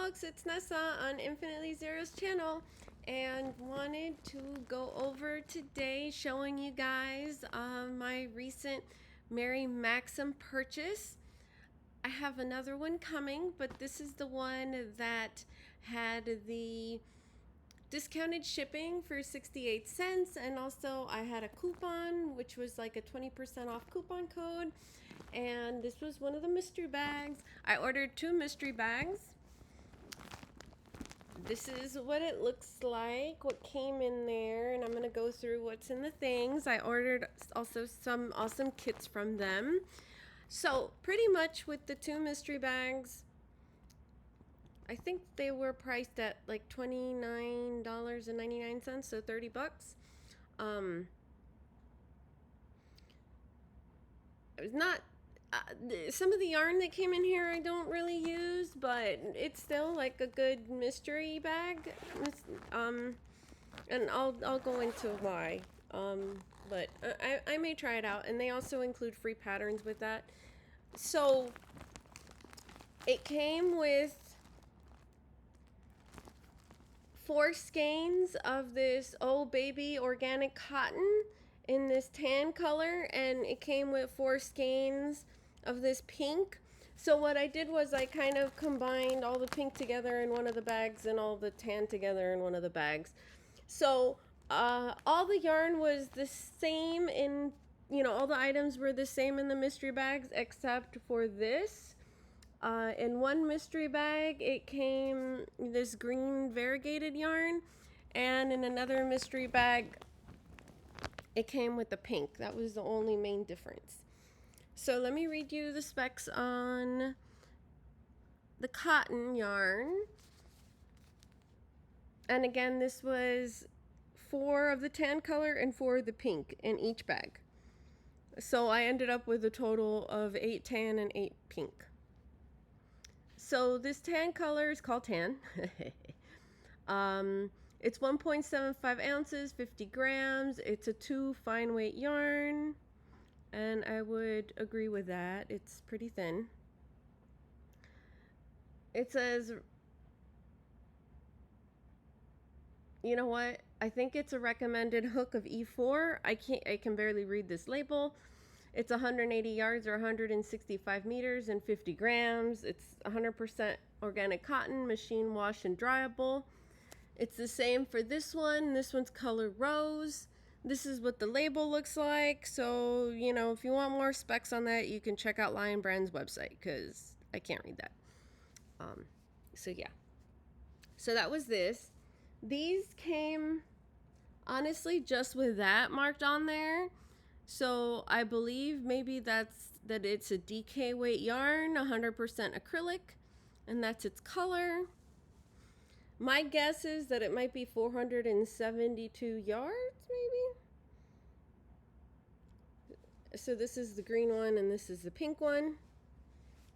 folks, it's Nessa on Infinitely Zero's channel, and wanted to go over today showing you guys my recent Mary Maxim purchase. I have another one coming, but this is the one that had the discounted shipping for 68 cents, and also I had a coupon which was like a 20% off coupon code, and this was one of the mystery bags. I ordered 2 mystery bags. This is what it looks like, what came in there, and I'm going to go through what's in the things. I ordered also some awesome kits from them. So pretty much with the 2 mystery bags, I think they were priced at like $29.99, so 30 bucks. It was not some of the yarn that came in here I don't really use, but it's still like a good mystery bag. And I'll go into why. But I may try it out, and they also include free patterns with that. So it came with 4 skeins of this Oh Baby organic cotton in this tan color, and it came with 4 skeins of this pink. So what I did was I kind of combined all the pink together in one of the bags and all the tan together in one of the bags. So all the yarn was the same in, all the items were the same in the mystery bags except for this. In one mystery bag, it came this green variegated yarn, and in another mystery bag, it came with the pink. That was the only main difference. So let me read you the specs on the cotton yarn. And again, this was 4 of the tan color and 4 of the pink in each bag. So I ended up with a total of 8 tan and 8 pink. So this tan color is called tan. It's 1.75 ounces, 50 grams. It's a 2 fine weight yarn, and I would agree with that. It's pretty thin. It says, you know what? I think it's a recommended hook of E4. I can barely read this label. It's 180 yards or 165 meters and 50 grams. It's 100% organic cotton, machine wash and dryable. It's the same for this one. This one's color rose. This is what the label looks like. So, if you want more specs on that, you can check out Lion Brand's website, because I can't read that. So yeah. So that was this. These came, honestly, just with that marked on there. So I believe maybe that it's a DK weight yarn, 100% acrylic, and that's its color. My guess is that it might be 472 yards, maybe. So this is the green one and this is the pink one.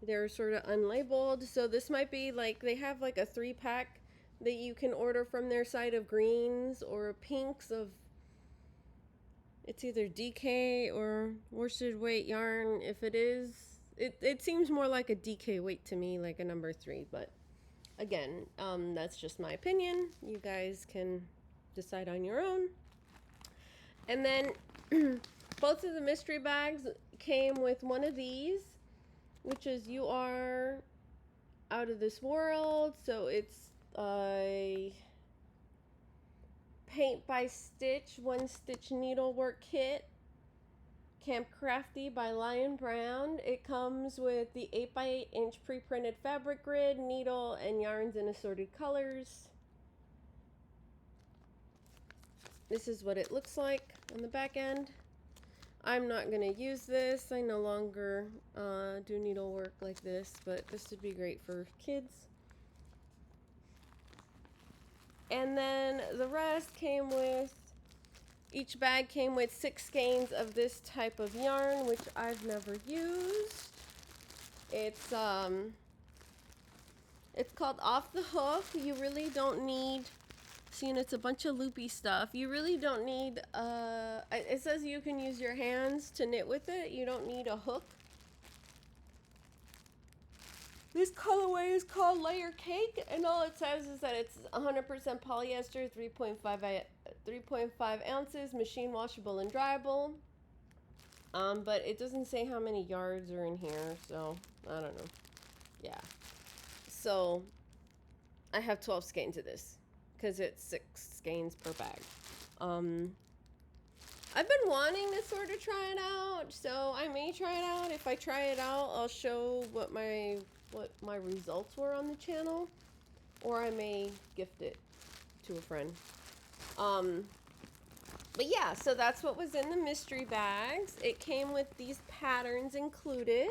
They're sort of unlabeled. So this might be like, they have like a 3-pack that you can order from their site of greens or pinks of, it's either DK or worsted weight yarn. If it is, it seems more like a DK weight to me, like a number 3, but again, that's just my opinion. You guys can decide on your own. And then both of the mystery bags came with one of these, which is You Are Out of This World. So it's a Paint by Stitch 1-stitch needlework kit. Camp Crafty by Lion Brand. It comes with the 8x8 inch pre-printed fabric grid, needle, and yarns in assorted colors. This is what it looks like on the back end. I'm not going to use this. I no longer do needlework like this, but this would be great for kids. And then the rest came with, each bag came with 6 skeins of this type of yarn, which I've never used. It's called Off the Hook. You really don't need, seeing it's a bunch of loopy stuff, you really don't need, it says you can use your hands to knit with it. You don't need a hook. This colorway is called Layer Cake, and all it says is that it's 100% polyester, 3.5 ounces, machine washable and dryable. But it doesn't say how many yards are in here, so I don't know. Yeah. So I have 12 skeins of this because it's 6 skeins per bag. I've been wanting to sort of try it out, so I may try it out. If I try it out, I'll show what my results were on the channel, or I may gift it to a friend. But yeah, so that's what was in the mystery bags. It came with these patterns included.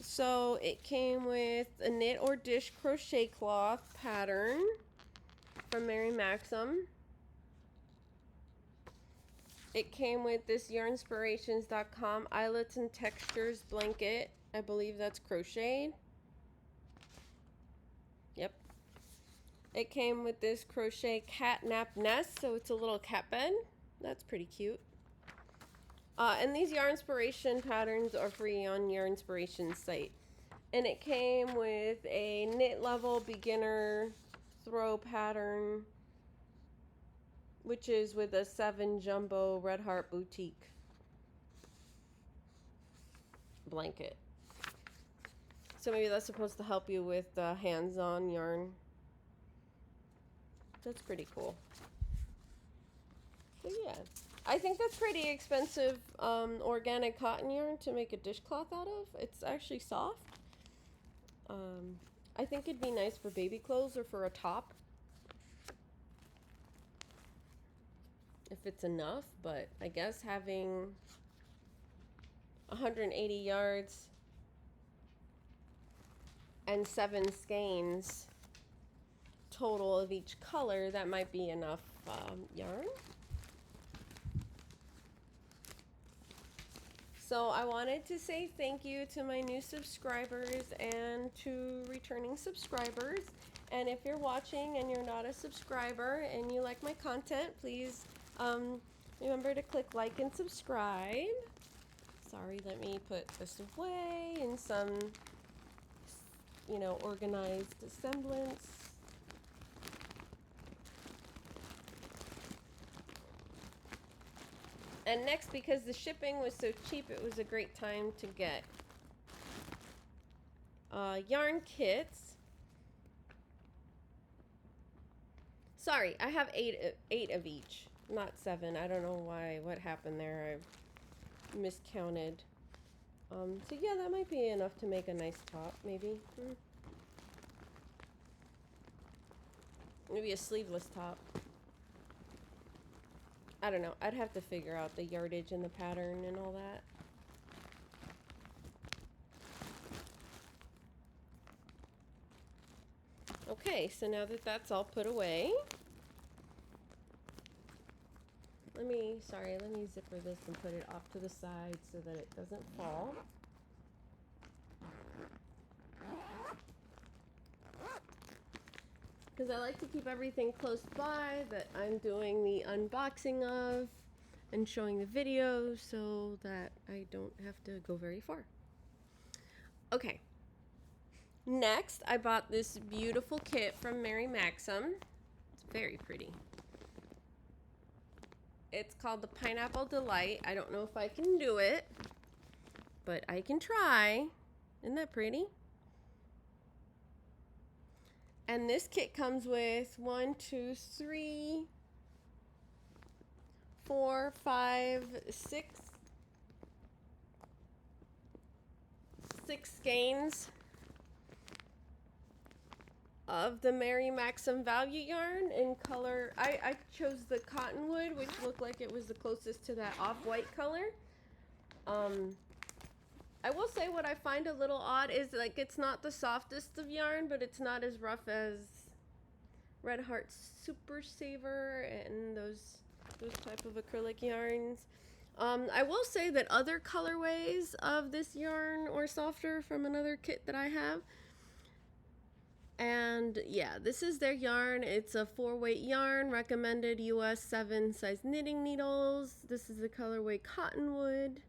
So it came with a knit or dish crochet cloth pattern from Mary Maxim. It came with this yarnspirations.com eyelets and textures blanket. I believe that's crocheted. Yep. It came with this crochet catnap nest, so it's a little cat bed. That's pretty cute. And these Yarnspiration patterns are free on Yarnspiration's site. And it came with a knit level beginner throw pattern, which is with a 7 jumbo Red Heart boutique blanket. So maybe that's supposed to help you with hands-on yarn. That's pretty cool. So yeah, I think that's pretty expensive organic cotton yarn to make a dishcloth out of. It's actually soft. I think it'd be nice for baby clothes or for a top, if it's enough, but I guess having 180 yards and 7 skeins total of each color, that might be enough yarn. So I wanted to say thank you to my new subscribers and to returning subscribers. And if you're watching and you're not a subscriber and you like my content, please remember to click like and subscribe. Sorry, let me put this away in some, organized semblance. And next, because the shipping was so cheap, it was a great time to get yarn kits. Sorry, I have eight of each, not 7. I don't know what happened there. I've miscounted. So yeah, that might be enough to make a nice top, maybe. Maybe a sleeveless top. I don't know. I'd have to figure out the yardage and the pattern and all that. Okay, so now that that's all put away, let me zipper this and put it off to the side so that it doesn't fall. Because I like to keep everything close by that I'm doing the unboxing of and showing the videos so that I don't have to go very far. Okay. Next, I bought this beautiful kit from Mary Maxim. It's very pretty. It's called the Pineapple Delight. I don't know if I can do it, but I can try. Isn't that pretty? And this kit comes with 1, 2, 3, 4, 5, 6 skeins of the Mary Maxim Value yarn in color. I chose the Cottonwood, which looked like it was the closest to that off-white color. I will say what I find a little odd is like it's not the softest of yarn, but it's not as rough as Red Heart Super Saver and those type of acrylic yarns. I will say that other colorways of this yarn are softer from another kit that I have. And yeah, this is their yarn. It's a 4-weight yarn, recommended US 7 size knitting needles. This is the colorway Cottonwood,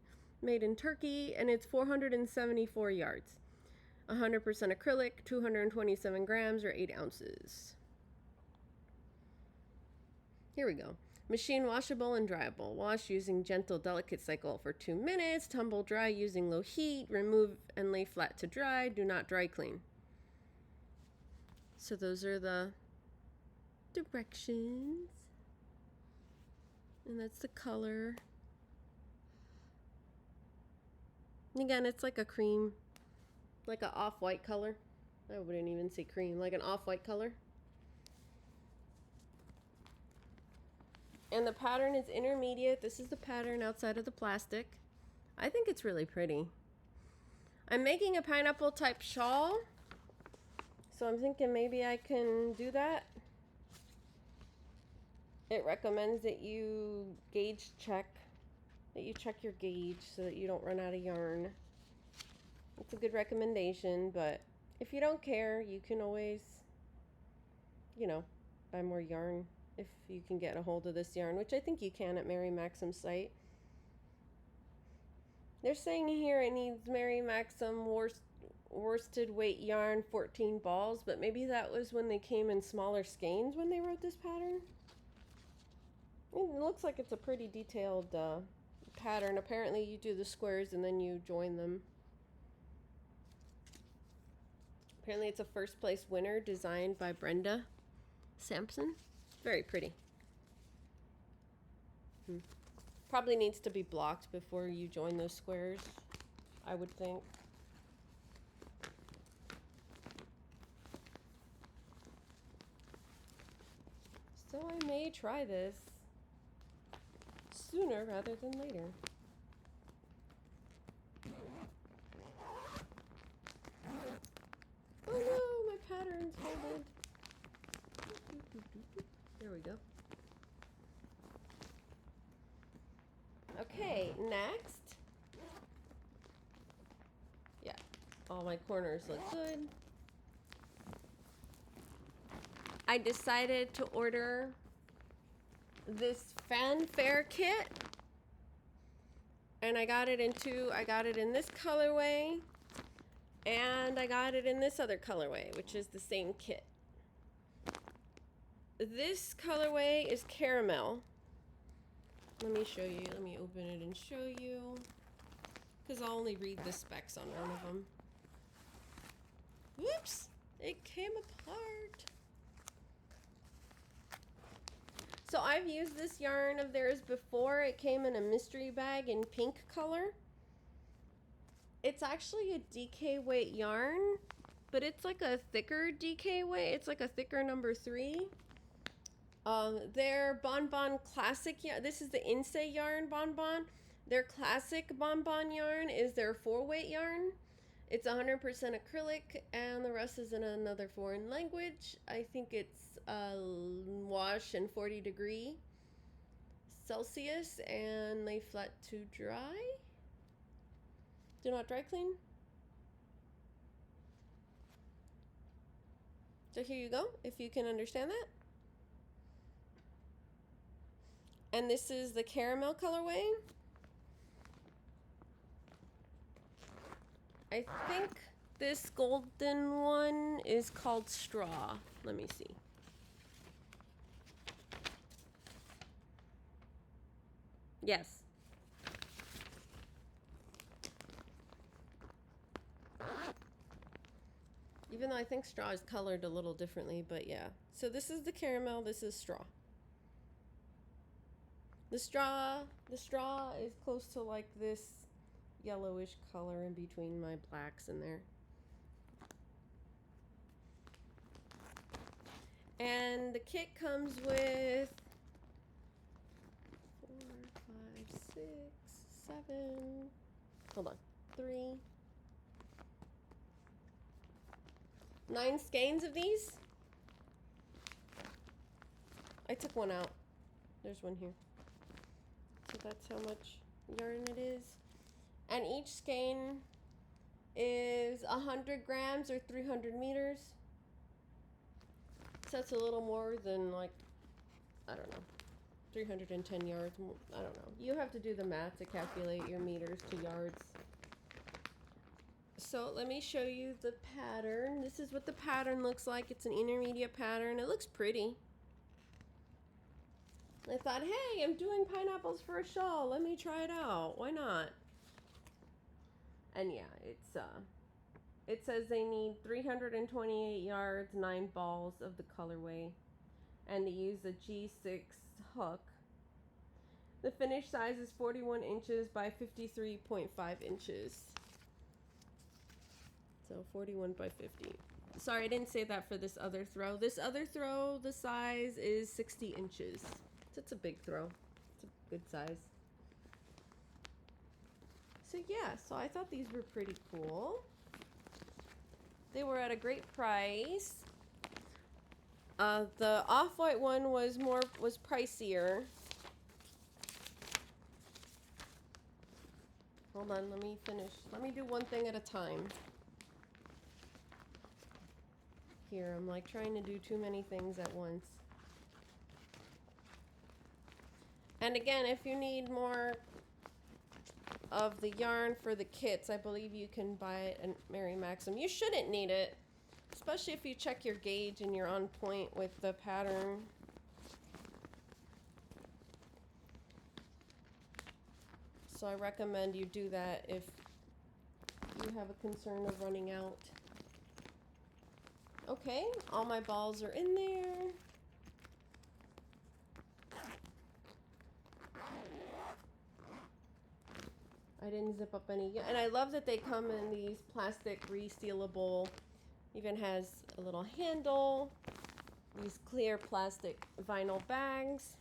made in Turkey, and it's 474 yards. 100% acrylic, 227 grams or 8 ounces. Here we go. Machine washable and dryable. Wash using gentle, delicate cycle for 2 minutes. Tumble dry using low heat. Remove and lay flat to dry. Do not dry clean. So those are the directions. And that's the color. And again, it's like a cream, like an off-white color. I wouldn't even say cream, like an off-white color. And the pattern is intermediate. This is the pattern outside of the plastic. I think it's really pretty. I'm making a pineapple type shawl, so I'm thinking maybe I can do that. It recommends that you gauge check, that you check your gauge so that you don't run out of yarn. It's a good recommendation, but if you don't care, you can always, you know, buy more yarn if you can get a hold of this yarn, which I think you can at Mary Maxim's site. They're saying here it needs Mary Maxim worsted weight yarn 14 balls, but maybe that was when they came in smaller skeins when they wrote this pattern. It looks like it's a pretty detailed pattern. Apparently you do the squares and then you join them. Apparently it's a first place winner designed by Brenda Sampson. Very pretty. Probably needs to be blocked before you join those squares, I would think. So I may try this sooner rather than later. Oh no, my pattern's folded. There we go. Okay, next. Yeah, all my corners look good. I decided to order this fanfare kit. And I got it in this colorway. And I got it in this other colorway, which is the same kit. This colorway is caramel. Let me show you. Let me open it and show you. Because I'll only read the specs on one of them. Whoops! It came apart. So I've used this yarn of theirs before. It came in a mystery bag in pink color. It's actually a DK weight yarn, but it's like a thicker DK weight. It's like a thicker number 3. Their Bonbon Classic yarn, this is the Insay yarn Bonbon. Their Classic Bonbon yarn is their 4-weight yarn. It's 100% acrylic, and the rest is in another foreign language. I think it's wash and 40°C, and lay flat to dry. Do not dry clean. So here you go, if you can understand that. And this is the caramel colorway. I think this golden one is called Straw. Let me see. Yes. Even though I think Straw is colored a little differently, but yeah. So this is the caramel, this is Straw. The straw is close to like this yellowish color in between my blacks in there. And the kit comes with 4, 5, 6, 7, hold on, 3, 9 skeins of these. I took one out. There's one here. So that's how much yarn it is. And each skein is 100 grams or 300 meters. So that's a little more than like, I don't know, 310 yards. I don't know. You have to do the math to calculate your meters to yards. So let me show you the pattern. This is what the pattern looks like. It's an intermediate pattern. It looks pretty. I thought, hey, I'm doing pineapples for a shawl. Let me try it out. Why not? And yeah, it says they need 328 yards, 9 balls of the colorway, and they use a G6 hook. The finished size is 41 inches by 53.5 inches. So 41 by 50. Sorry, I didn't say that for this other throw. This other throw, the size is 60 inches. So it's a big throw. It's a good size. So yeah, so I thought these were pretty cool. They were at a great price. The off-white one was pricier. Hold on, let me finish. Let me do one thing at a time. Here, I'm like trying to do too many things at once. And again, if you need more of the yarn for the kits, I believe you can buy it at Mary Maxim. You shouldn't need it, especially if you check your gauge and you're on point with the pattern. So I recommend you do that if you have a concern of running out. Okay, all my balls are in there. I didn't zip up any, and I love that they come in these plastic resealable, even has a little handle, these clear plastic vinyl bags.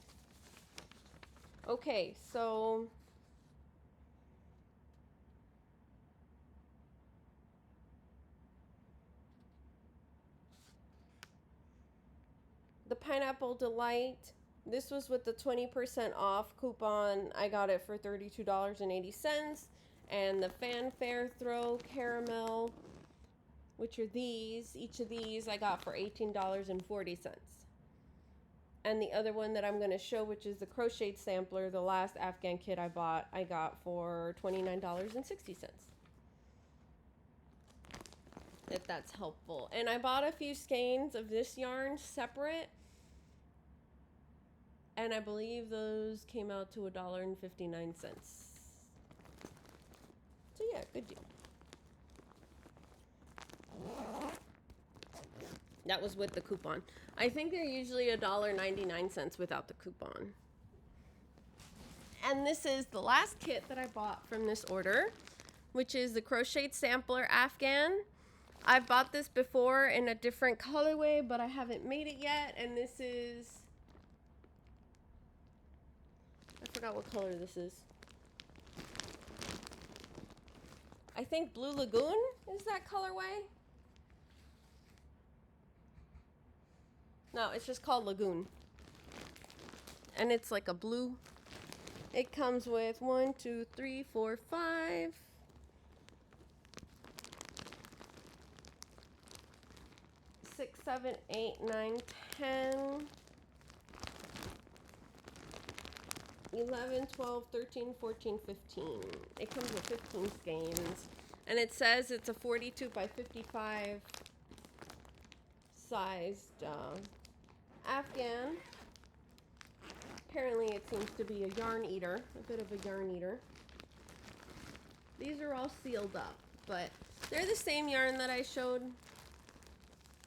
Okay, so the Pineapple Delight, this was with the 20% off coupon. I got it for $32.80. And the Fanfare Throw Caramel, which are these, each of these I got for $18.40. And the other one that I'm going to show, which is the Crocheted Sampler, the last Afghan kit I bought, I got for $29.60. If that's helpful. And I bought a few skeins of this yarn separate, and I believe those came out to $1.59. So yeah, good deal. That was with the coupon. I think they're usually $1.99 without the coupon. And this is the last kit that I bought from this order, which is the Crocheted Sampler Afghan. I've bought this before in a different colorway, but I haven't made it yet. And this is, I forgot what color this is. I think Blue Lagoon is that colorway. No, it's just called Lagoon. And it's like a blue. It comes with 1, 2, 3, 4, 5. 6, 7, 8, 9, 10, 11, 12, 13, 14, 15. It comes with 15 skeins. And it says it's a 42 by 55 sized Afghan. Apparently it seems to be a yarn eater, a bit of a yarn eater. These are all sealed up, but they're the same yarn that I showed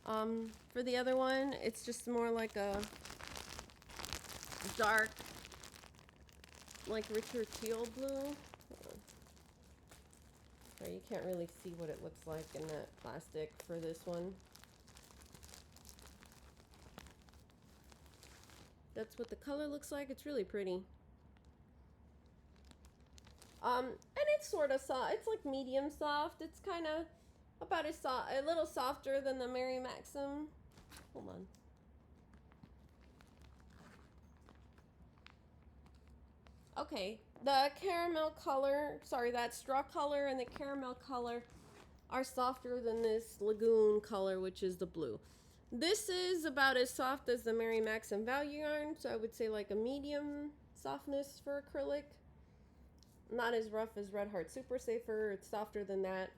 for the other one. It's just more like a dark, like richer teal blue. Sorry, you can't really see what it looks like in that plastic for this one. That's what the color looks like. It's really pretty. And it's sort of soft. It's like medium soft. It's kind of about as soft, a little softer than the Mary Maxim. Hold on. Okay, the caramel color, sorry, that straw color and the caramel color are softer than this Lagoon color, which is the blue. This is about as soft as the Mary Maxim Value yarn, so I would say like a medium softness for acrylic. Not as rough as Red Heart Super Safer. It's softer than that.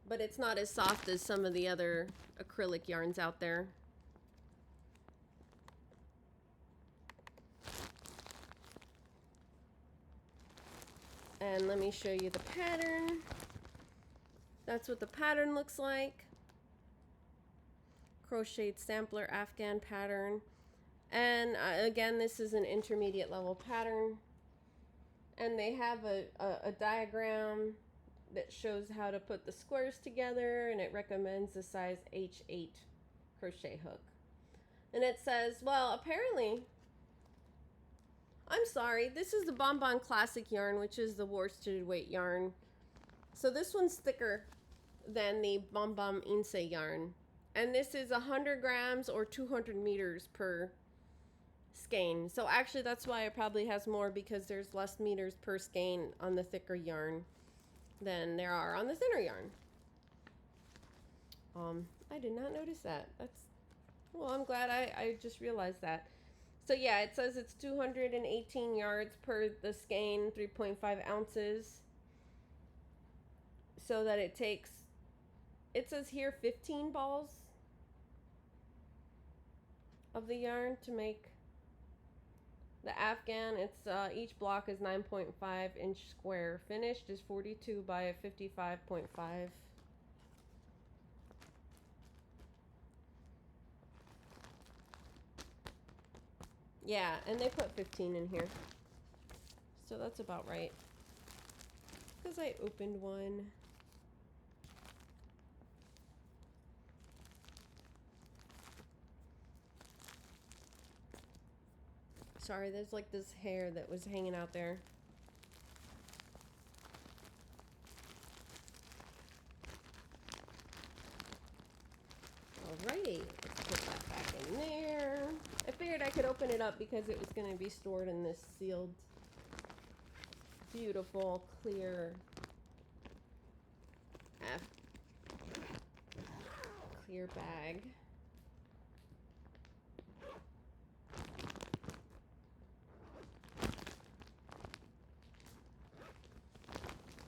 But it's not as soft as some of the other acrylic yarns out there. And let me show you the pattern. That's what the pattern looks like. Crocheted sampler Afghan pattern. And again, this is an intermediate level pattern. And they have a diagram that shows how to put the squares together, and it recommends the size H8 crochet hook. And it says, well, apparently, I'm sorry, this is the Bonbon Classic yarn, which is the worsted weight yarn. So this one's thicker than the Bonbon Inse yarn. And this is 100 grams or 200 meters per skein. So actually that's why it probably has more, because there's less meters per skein on the thicker yarn than there are on the thinner yarn. I did not notice that. Well, I'm glad I just realized that. So yeah, it says it's 218 yards per the skein, 3.5 ounces. So that it takes, it says here 15 balls of the yarn to make the Afghan. It's each block is 9.5 inch square. Finished is 42 by 55.5. Yeah, and they put 15 in here. So that's about right. Because I opened one. Sorry, there's like this hair that was hanging out there. Alrighty, let's put that back in there. I figured I could open it up because it was going to be stored in this sealed, beautiful, clear bag.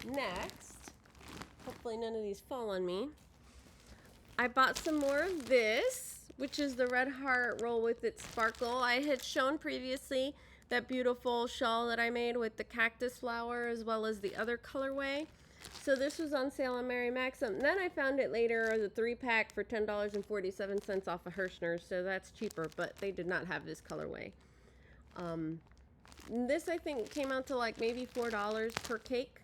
Next, hopefully none of these fall on me, I bought some more of this, which is the Red Heart Roll with its sparkle. I had shown previously that beautiful shawl that I made with the cactus flower as well as the other colorway. So this was on sale on Maxim. Then I found it later as a 3-pack for $10.47 off of Hirschner's, so that's cheaper, but they did not have this colorway. This I think came out to like maybe $4 per cake.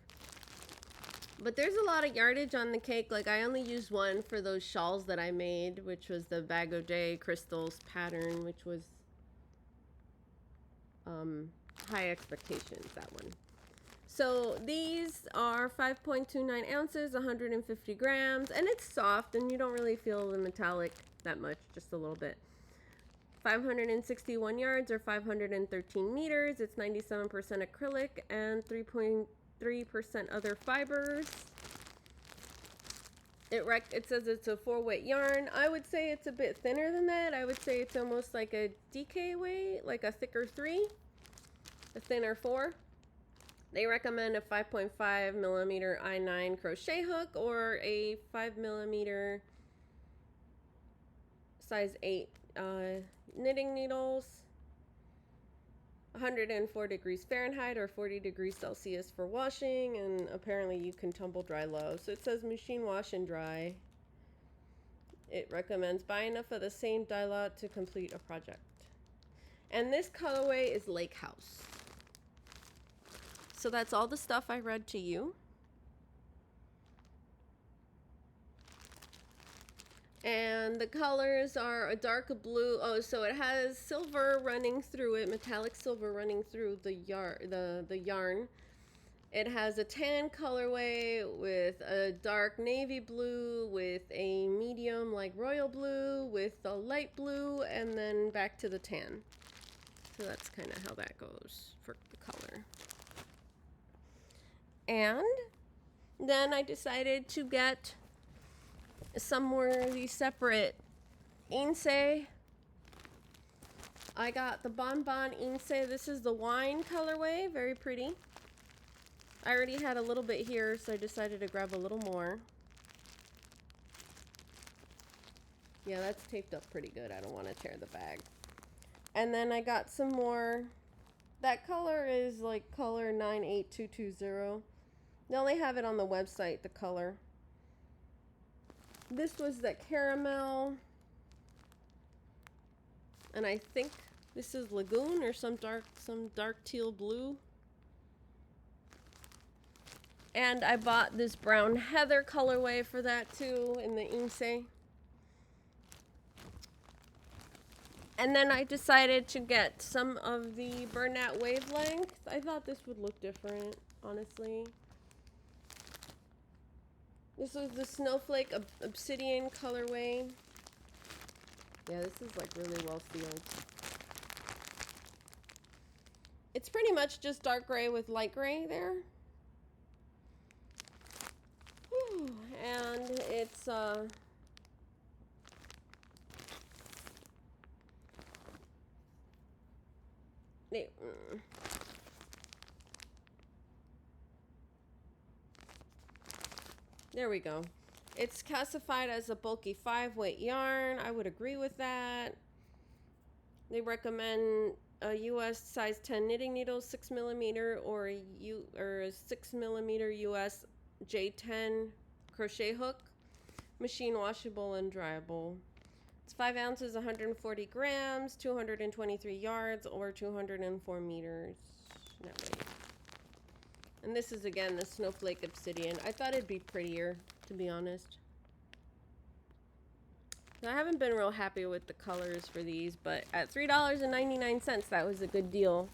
But there's a lot of yardage on the cake. Like I only used one for those shawls that I made, which was the Bag O' Day Crystals pattern, which was High Expectations, that one. So these are 5.29 ounces, 150 grams, and it's soft and you don't really feel the metallic that much, just a little bit. 561 yards or 513 meters. It's 97% acrylic and 3.3% other fibers. It says it's a 4-weight yarn. I would say it's a bit thinner than that. I would say it's almost like a DK weight, like a thicker 3, a thinner 4. They recommend a 5.5 millimeter I9 crochet hook or a 5 millimeter size 8 knitting needles. 104 degrees Fahrenheit or 40 degrees Celsius for washing, and apparently you can tumble dry low. So it says machine wash and dry. It recommends buy enough of the same dye lot to complete a project. And this colorway is Lake House. So that's all the stuff I read to you. And the colors are a dark blue. Oh, so it has silver running through it, metallic silver running through the yarn. It has a tan colorway with a dark navy blue, with a medium like royal blue, with a light blue, and then back to the tan. So that's kind of how that goes for the color. And then I decided to get some more of these separate Inse. I got the Bonbon Inse. This is the wine colorway, very pretty. I already had a little bit here, so I decided to grab a little more. Yeah, that's taped up pretty good. I don't want to tear the bag. And then I got some more. That color is like color 98220. They only have it on the website, the color. This was the caramel. And I think this is Lagoon or some dark teal blue. And I bought this brown heather colorway for that too in the Inse. And then I decided to get some of the Bernat wavelength. I thought this would look different, honestly. This was the Snowflake Obsidian colorway. Yeah, this is like really well sealed. It's pretty much just dark gray with light gray there. Whew. And it's there we go. It's classified as a bulky 5-weight yarn. I would agree with that. They recommend a US size 10 knitting needle, 6mm, or a 6mm US J10 crochet hook, machine washable and dryable. It's 5 ounces, 140 grams, 223 yards, or 204 meters. That way. And this is again the Snowflake Obsidian. I thought it'd be prettier, to be honest. I haven't been real happy with the colors for these, but at $3.99, that was a good deal.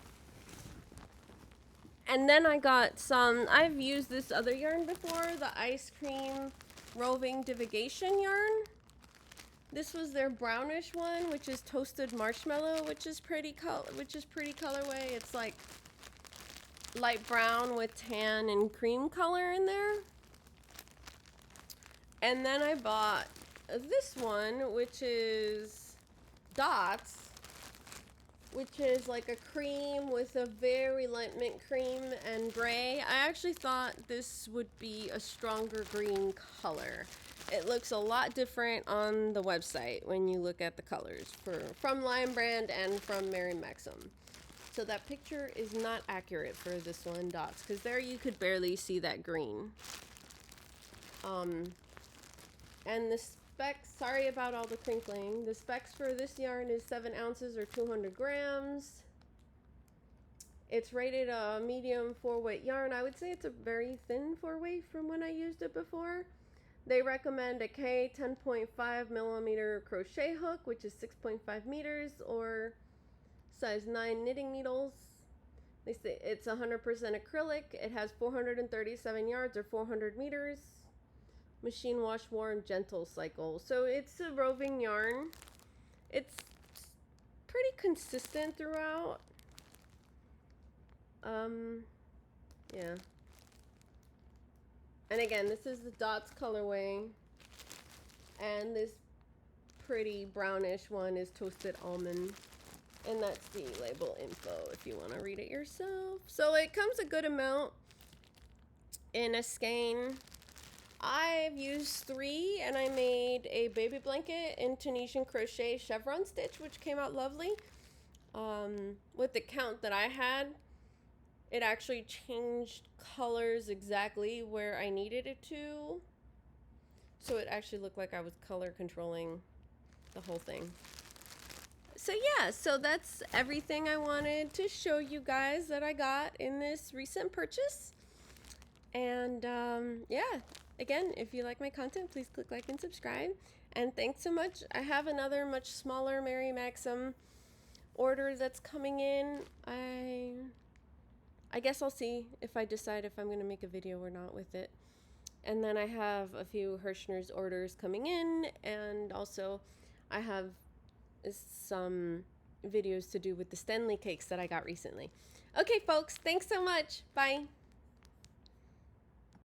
And then I got some, I've used this other yarn before, the Ice Cream Roving Divigation yarn. This was their brownish one, which is Toasted Marshmallow, which is pretty colorway. It's like light brown with tan and cream color in there. And then I bought this one, which is Dots, which is like a cream with a very light mint cream and gray. I actually thought this would be a stronger green color. It looks a lot different on the website when you look at the colors from Lion Brand and from Mary Maxim. So that picture is not accurate for this one, Dots, because there you could barely see that green. And the specs, sorry about all the crinkling. The specs for this yarn is 7 ounces or 200 grams. It's rated a medium 4-weight yarn. I would say it's a very thin 4-weight from when I used it before. They recommend a K 10.5mm crochet hook, which is 6.5 meters, or size 9 knitting needles. They say it's 100% acrylic. It has 437 yards or 400 meters. Machine wash, warm, gentle cycle. So it's a roving yarn. It's pretty consistent throughout. Yeah. And again, this is the Dots colorway. And this pretty brownish one is Toasted Almond. And that's the label info if you want to read it yourself. So it comes a good amount in a skein. I've used 3, and I made a baby blanket in Tunisian crochet chevron stitch, which came out lovely. With the count that I had, it actually changed colors exactly where I needed it to. So it actually looked like I was color controlling the whole thing. So yeah, so that's everything I wanted to show you guys that I got in this recent purchase. And yeah, again, if you like my content, please click like and subscribe. And thanks so much. I have another much smaller Mary Maxim order that's coming in. I guess I'll see if I decide if I'm going to make a video or not with it. And then I have a few Hirschner's orders coming in, and also I have some videos to do with the Stenley cakes that I got recently. Okay, folks, thanks so much. Bye.